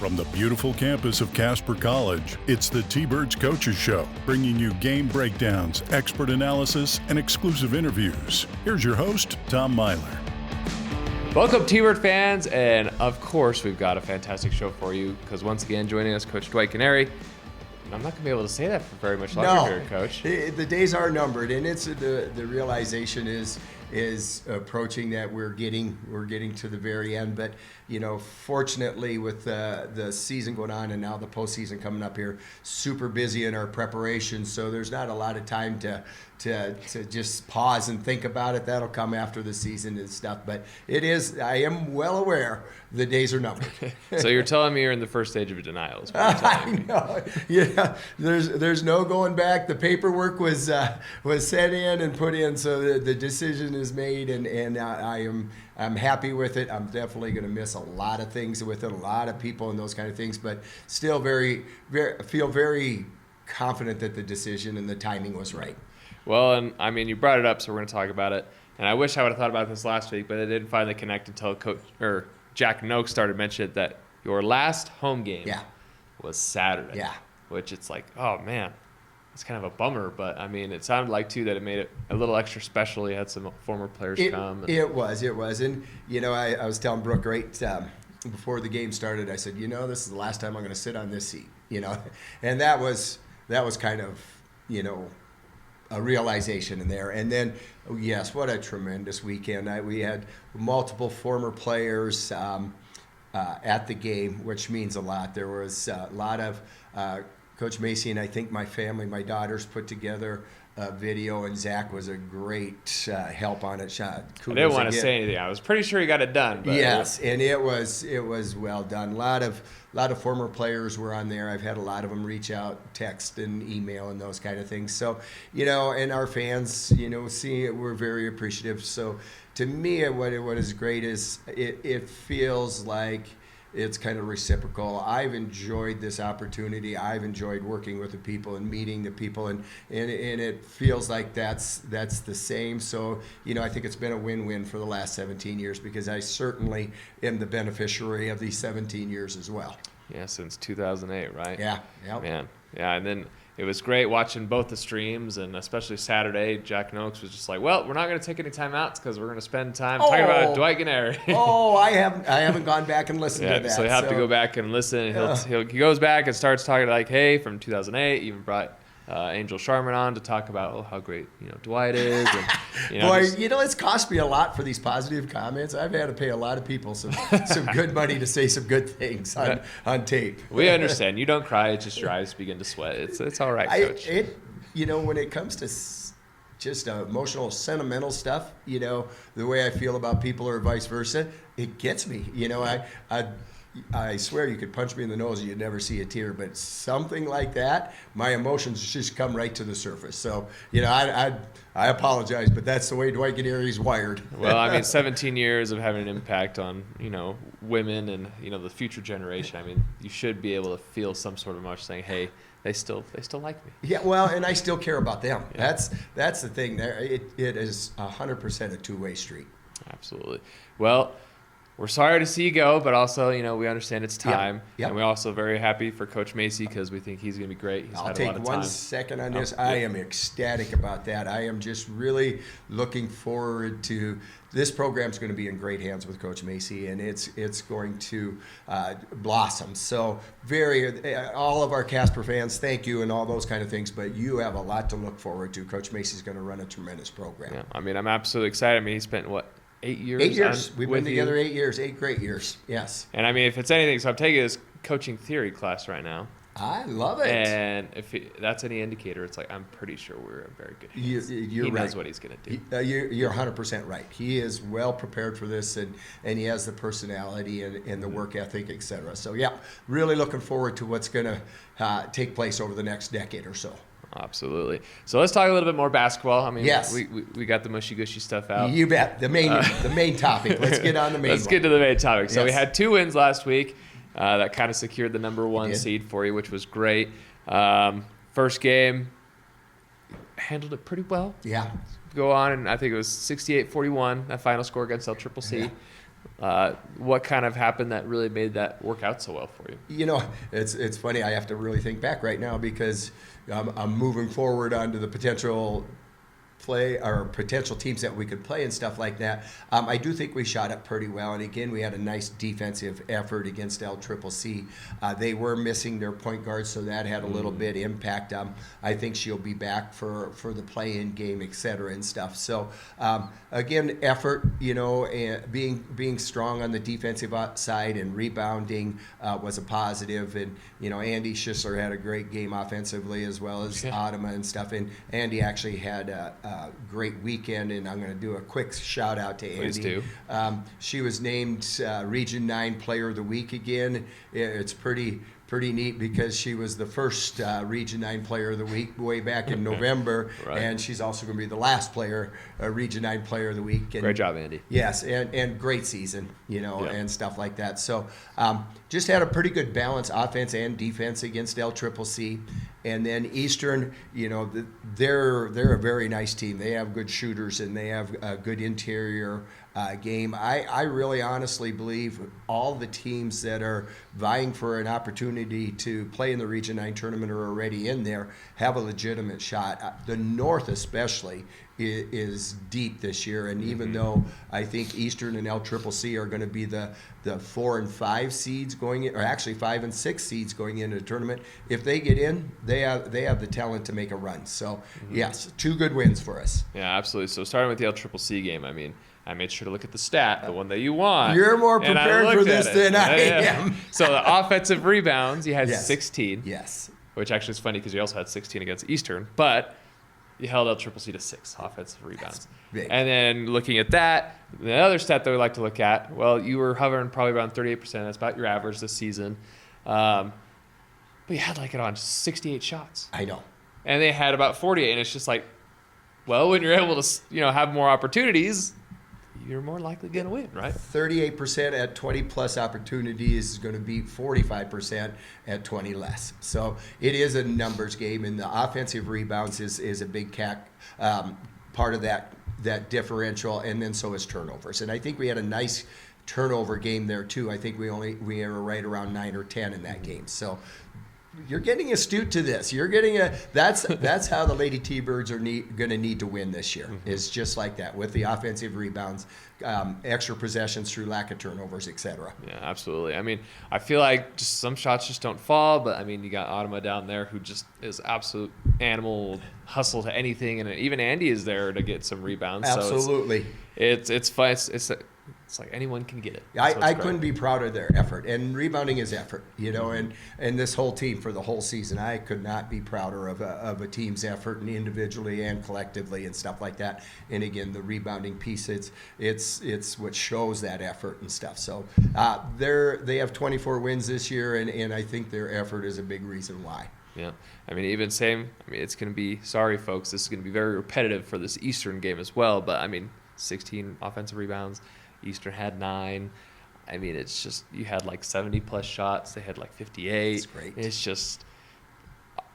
From the beautiful campus of Casper College, it's the T-Birds Coaches Show, bringing you game breakdowns, expert analysis, and exclusive interviews. Here's your host, Tom Myler. Welcome, T-Bird fans, and of course, we've got a fantastic show for you, because once again, joining us, Coach Dwight Canary. I'm not going to be able to say that for very much longer here, Coach. The days are numbered, and it's the realization is approaching that we're getting to the very end. But fortunately, with the season going on and now the postseason coming up here, super busy in our preparation. So there's not a lot of time to just pause and think about it. That'll come after the season and stuff. But I am well aware the days are numbered. So you're telling me you're in the first stage of a denial. Is what you're telling me. I know. Yeah. There's no going back. The paperwork was sent in and put in, so the decision is made, and I'm happy with it. I'm definitely going to miss a lot of things with it, a lot of people and those kind of things, but still feel very confident that the decision and the timing was right. Well, and I mean, you brought it up, so we're going to talk about it. And I wish I would have thought about this last week, but it didn't finally connect until Jack Noakes started mentioning that your last home game was Saturday. Yeah. Which it's like, oh man, it's kind of a bummer. But I mean, it sounded like too that it made it a little extra special. You had some former players come. It was, and I was telling Brooke before the game started. I said, this is the last time I'm going to sit on this seat. And that was kind of a realization in there. And then, yes, what a tremendous weekend. We had multiple former players at the game, which means a lot. There was a lot of Coach Macy and I think my family, my daughters put together a video, and Zach was a great help on it. I didn't want to say anything. I was pretty sure he got it done. But yes, and it was well done. A lot of former players were on there. I've had a lot of them reach out, text and email and those kind of things. So, and our fans, seeing it, we're very appreciative. So to me, what is great is it feels like it's kind of reciprocal. I've enjoyed this opportunity. I've enjoyed working with the people and meeting the people, and it feels like that's the same. So, I think it's been a win-win for the last 17 years, because I certainly am the beneficiary of these 17 years as well. Yeah, since 2008, right? Yeah. Yep. Man. Yeah, and then it was great watching both the streams, and especially Saturday, Jack Noakes was just like, well, we're not going to take any timeouts because we're going to spend time talking about Dwight Canary. I haven't gone back and listened to that. So you have to go back and listen. And he goes back and starts talking like, hey, from 2008, even brought Angel Sharman on to talk about how great Dwight is. And, Boy, it's cost me a lot for these positive comments. I've had to pay a lot of people some good money to say some good things on tape. We understand. You don't cry. It's just your eyes begin to sweat. It's all right, Coach. When it comes to just emotional, sentimental stuff, the way I feel about people or vice versa, it gets me. I swear you could punch me in the nose and you'd never see a tear, but something like that, my emotions just come right to the surface. So, I apologize, but that's the way Dwight Canary's wired. Well, I mean, 17 years of having an impact on, women and, the future generation. I mean, you should be able to feel some sort of emotion saying, hey, they still like me. Yeah, well, and I still care about them. Yeah. That's the thing there. It is 100% a two-way street. Absolutely. Well, we're sorry to see you go, but also, we understand it's time. Yep. And we're also very happy for Coach Macy because we think he's going to be great. I'll take 1 second on this. I am ecstatic about that. I am just really looking forward to this program's going to be in great hands with Coach Macy, and it's going to blossom. So all of our Casper fans, thank you and all those kind of things, but you have a lot to look forward to. Coach Macy's going to run a tremendous program. Yeah, I mean, I'm absolutely excited. I mean, he spent, 8 years? 8 years. We've been together 8 years, 8 great years. Yes. And I mean, if it's anything, so I'm taking this coaching theory class right now. I love it. And if that's any indicator, it's like I'm pretty sure we're in very good hands. He right. knows what he's going to do. You're 100% right. He is well prepared for this, and he has the personality and the work ethic, et cetera. So, yeah, really looking forward to what's going to take place over the next decade or so. Absolutely. So let's talk a little bit more basketball. I mean, yes. we got the mushy-gushy stuff out. You bet. The main topic. Let's get on the main Let's get to the main topic. So we had 2 wins last week that kind of secured the number 1 seed for you, which was great. First game, handled it pretty well. Yeah. Go on, and I think it was 68-41, that final score against El Triple C. What kind of happened that really made that work out so well for you? You know, it's funny. I have to really think back right now because I'm moving forward onto the potential play or potential teams that we could play and stuff like that. I do think we shot up pretty well, and again, we had a nice defensive effort against LCCC. They were missing their point guard, so that had a little bit impact. I think she'll be back for the play-in game, et cetera, and stuff. So again, effort, you know, and being strong on the defensive side and rebounding was a positive. And you know, Andy Schisler had a great game offensively as well as Adama and stuff. And Andy actually had a great weekend, and I'm going to do a quick shout out to Andy. Please do. She was named Region 9 Player of the Week again. It's pretty neat because she was the first Region 9 Player of the Week way back in November, right. And she's also going to be the last Region 9 Player of the Week. And, great job, Andy. Yes, and great season, you know, and stuff like that. So just had a pretty good balance, offense and defense against LCCC. And then Eastern, you know, they're a very nice team. They have good shooters and they have a good interior game. I really honestly believe all the teams that are vying for an opportunity to play in the Region 9 tournament or already in there have a legitimate shot. The North especially is deep this year, and even though I think Eastern and LCCC are going to be the 4 and 5 seeds going in, or actually 5 and 6 seeds going into the tournament, if they get in, they have the talent to make a run. So yes, 2 good wins for us. Yeah, absolutely. So starting with the LCCC game, I mean, I made sure to look at the stat, the one that you want. You're more prepared for this than I am. So the offensive rebounds, you had 16. Yes. Which actually is funny because you also had 16 against Eastern, but you held LCCC to 6 offensive rebounds. And then looking at that, the other stat that we like to look at, well, you were hovering probably around 38%. That's about your average this season. But you had like it on 68 shots. I know. And they had about 48, and it's just like, well, when you're able to, you know, have more opportunities, you're more likely going to win, right? 38% at 20-plus opportunities is going to beat 45% at 20 less. So it is a numbers game, and the offensive rebounds is a big part of that differential, and then so is turnovers. And I think we had a nice turnover game there, too. I think we were right around 9 or 10 in that game. So you're getting astute to this. You're getting that's how the Lady T-Birds are going to need to win this year. Is just like that with the offensive rebounds, extra possessions through lack of turnovers, etc. Yeah, absolutely. I mean, I feel like just some shots just don't fall, but I mean, you got Adama down there who just is absolute animal, hustle to anything, and even Andy is there to get some rebounds. Absolutely. So it's fun. It's like anyone can get it. I couldn't be prouder of their effort, and rebounding is effort, you know, and this whole team for the whole season, I could not be prouder of a team's effort, and individually and collectively and stuff like that. And again, the rebounding piece, it's what shows that effort and stuff. So they have 24 wins this year, and I think their effort is a big reason why. Yeah, I mean, it's going to be, sorry folks, this is going to be very repetitive for this Eastern game as well, but I mean, 16 offensive rebounds. Eastern had 9. I mean, it's just, you had like 70-plus shots. They had like 58. That's great. It's just,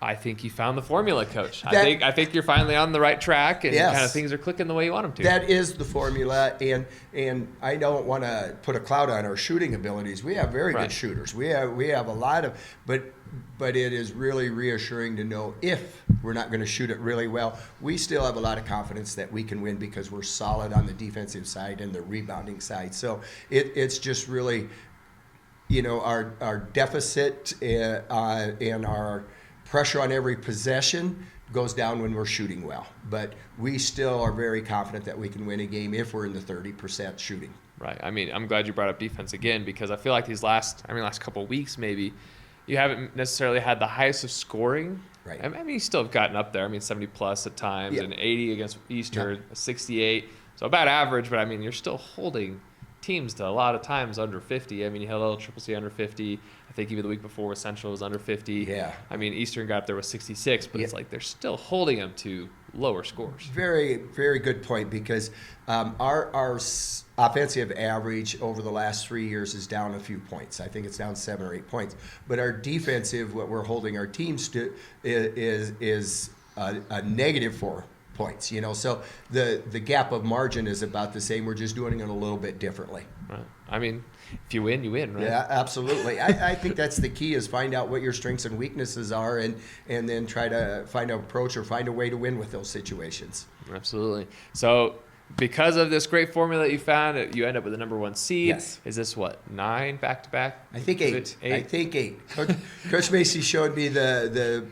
I think you found the formula, Coach. I think you're finally on the right track, and kind of things are clicking the way you want them to. That is the formula, and I don't want to put a cloud on our shooting abilities. We have very good shooters. We have a lot of, but it is really reassuring to know if we're not going to shoot it really well, we still have a lot of confidence that we can win because we're solid on the defensive side and the rebounding side. So it's just really, you know, our deficit and our pressure on every possession goes down when we're shooting well. But we still are very confident that we can win a game if we're in the 30% shooting. Right. I mean, I'm glad you brought up defense again because I feel like these last couple of weeks maybe, you haven't necessarily had the highest of scoring. Right. I mean, you still have gotten up there. I mean, 70-plus at times, and 80 against Eastern, 68. So about average, but I mean, you're still holding teams to a lot of times under 50. I mean, you held LCCC under 50. I think even the week before with Central was under 50. Yeah. I mean, Eastern got up there with 66, but it's like they're still holding them to lower scores. Very, very good point because our offensive average over the last 3 years is down a few points. I think it's down 7 or 8 points. But our defensive, what we're holding our teams to, is a negative 4 points, so the gap of margin is about the same. We're just doing it a little bit differently. Right. I mean, if you win, you win, right? Yeah, absolutely. I think that's the key, is find out what your strengths and weaknesses are, and then try to find an approach or find a way to win with those situations. Absolutely. So because of this great formula that you found, you end up with the number 1 seed. Yes. Is this 9 back-to-back? I think 8. I think 8. Coach Macy showed me the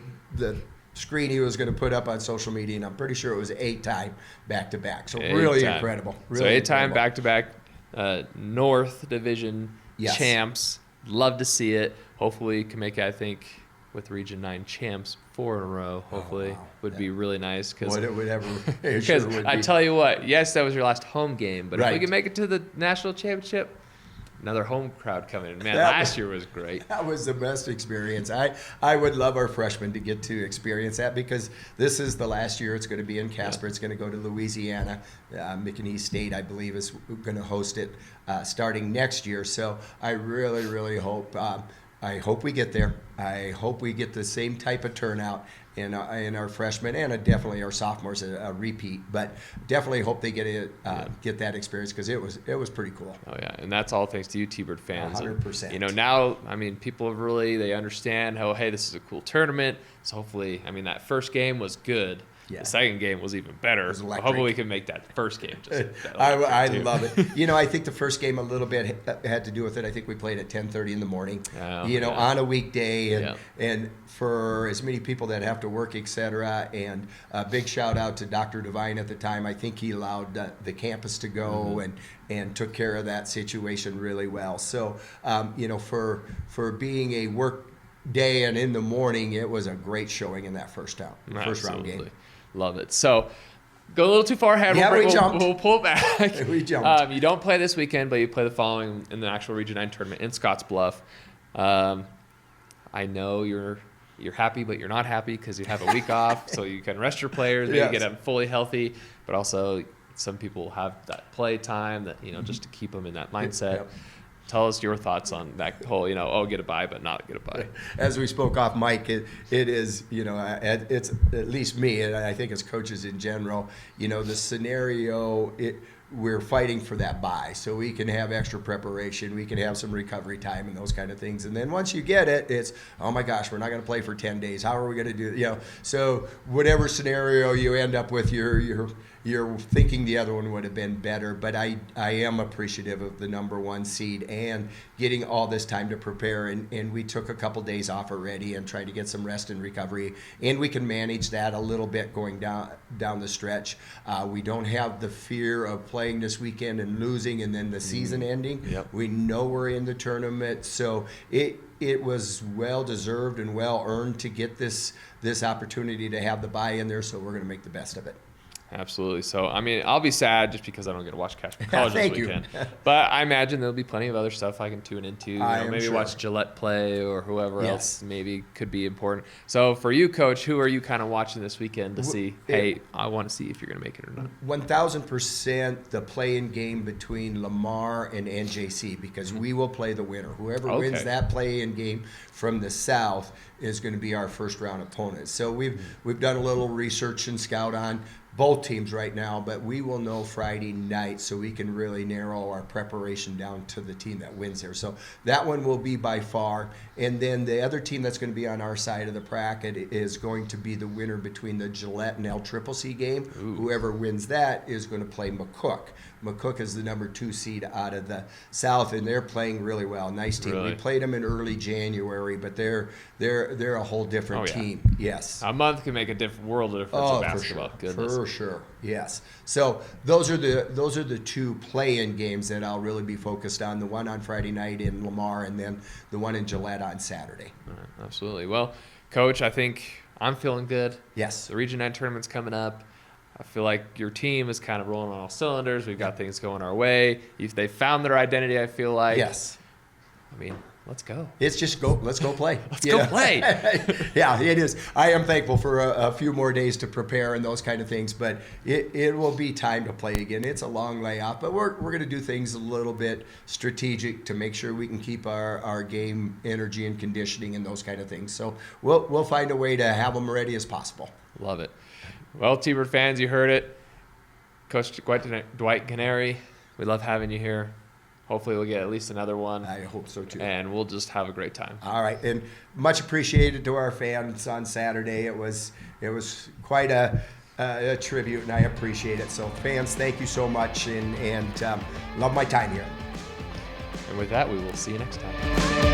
screen he was going to put up on social media, and I'm pretty sure it was 8-time back-to-back. So really incredible. Really 8-time back-to-back North Division champs. Love to see it. Hopefully you can make it, I think, with Region 9 champs 4 in a row. Hopefully would be really nice. Because I tell you what, yes, that was your last home game, but if we can make it to the national championship, another home crowd coming in. Man, last year was great. That was the best experience. I would love our freshmen to get to experience that, because this is the last year it's going to be in Casper. It's going to go to Louisiana. McNeese State, I believe, is going to host it starting next year. So I really, really hope I hope we get there. I hope we get the same type of turnout in our freshmen, and definitely our sophomores a repeat. But definitely hope they get that experience, because it was pretty cool. Oh yeah, and that's all thanks to you, T-Bird fans. 100%. Now, I mean, people have they understand how, hey, this is a cool tournament. So hopefully, I mean, that first game was good. Yeah. The second game was even better. Hopefully we can make that first game just I love it. I think the first game a little bit had to do with it. I think we played at 10:30 in the morning, on a weekday. And for as many people that have to work, et cetera, and a big shout out to Dr. Devine at the time. I think he allowed the campus to go and took care of that situation really well. So, for being a work day and in the morning, it was a great showing in that first round game. Love it. So, go a little too far ahead. Yeah, we jumped. We'll pull it back. We jumped. You don't play this weekend, but you play the following in the actual Region 9 tournament in Scottsbluff. I know you're happy, but you're not happy because you have a week off, so you can rest your players, maybe get them fully healthy. But also, some people have that play time that just to keep them in that mindset. Yep. Tell us your thoughts on that whole, get a bye, but not get a bye. As we spoke off mic, it is, it's at least me, and I think as coaches in general, the scenario, we're fighting for that bye so we can have extra preparation, we can have some recovery time and those kind of things. And then once you get it, it's, oh my gosh, we're not going to play for 10 days. How are we going to do it? So whatever scenario you end up with, you're thinking the other one would have been better. But I am appreciative of the number 1 seed and getting all this time to prepare. And we took a couple days off already and tried to get some rest and recovery. And we can manage that a little bit going down the stretch. We don't have the fear of playing this weekend and losing and then the season ending. Yep. We know we're in the tournament. So it was well deserved and well earned to get this opportunity to have the bye in there. So we're going to make the best of it. Absolutely. So, I mean, I'll be sad just because I don't get to watch Casper College this weekend. But I imagine there'll be plenty of other stuff I can tune into. Maybe watch Gillette play or whoever else maybe could be important. So, for you, Coach, who are you kind of watching this weekend to see, hey, I want to see if you're going to make it or not? 1,000% the play-in game between Lamar and NJC, because we will play the winner. Whoever wins that play-in game from the South is going to be our first-round opponent. So, we've done a little research and scout on both teams right now, but we will know Friday night so we can really narrow our preparation down to the team that wins there. So that one will be by far. And then the other team that's going to be on our side of the bracket is going to be the winner between the Gillette and LCCC game. Ooh. Whoever wins that is going to play McCook. McCook is the number 2 seed out of the South, and they're playing really well. Nice team. Really? We played them in early January, but they're a whole different team. Yes. A month can make a world of difference in basketball. For sure. For sure. Yes. So those are the 2 play-in games that I'll really be focused on. The one on Friday night in Lamar, and then the one in Gillette on Saturday. All right, absolutely. Well, Coach, I think I'm feeling good. Yes. The Region 9 tournament's coming up. I feel like your team is kind of rolling on all cylinders. We've got things going our way. If they found their identity, I feel like. Yes. I mean, let's go. It's just let's go play. Let's go play. Yeah, it is. I am thankful for a few more days to prepare and those kind of things, but it will be time to play again. It's a long layoff, but we're going to do things a little bit strategic to make sure we can keep our game energy and conditioning and those kind of things. So we'll find a way to have them ready as possible. Love it. Well, T-Bird fans, you heard it. Coach Dwight Canary, we love having you here. Hopefully we'll get at least another one. I hope so too. And we'll just have a great time. All right, and much appreciated to our fans on Saturday. It was quite a tribute, and I appreciate it. So fans, thank you so much, and love my time here. And with that, we will see you next time.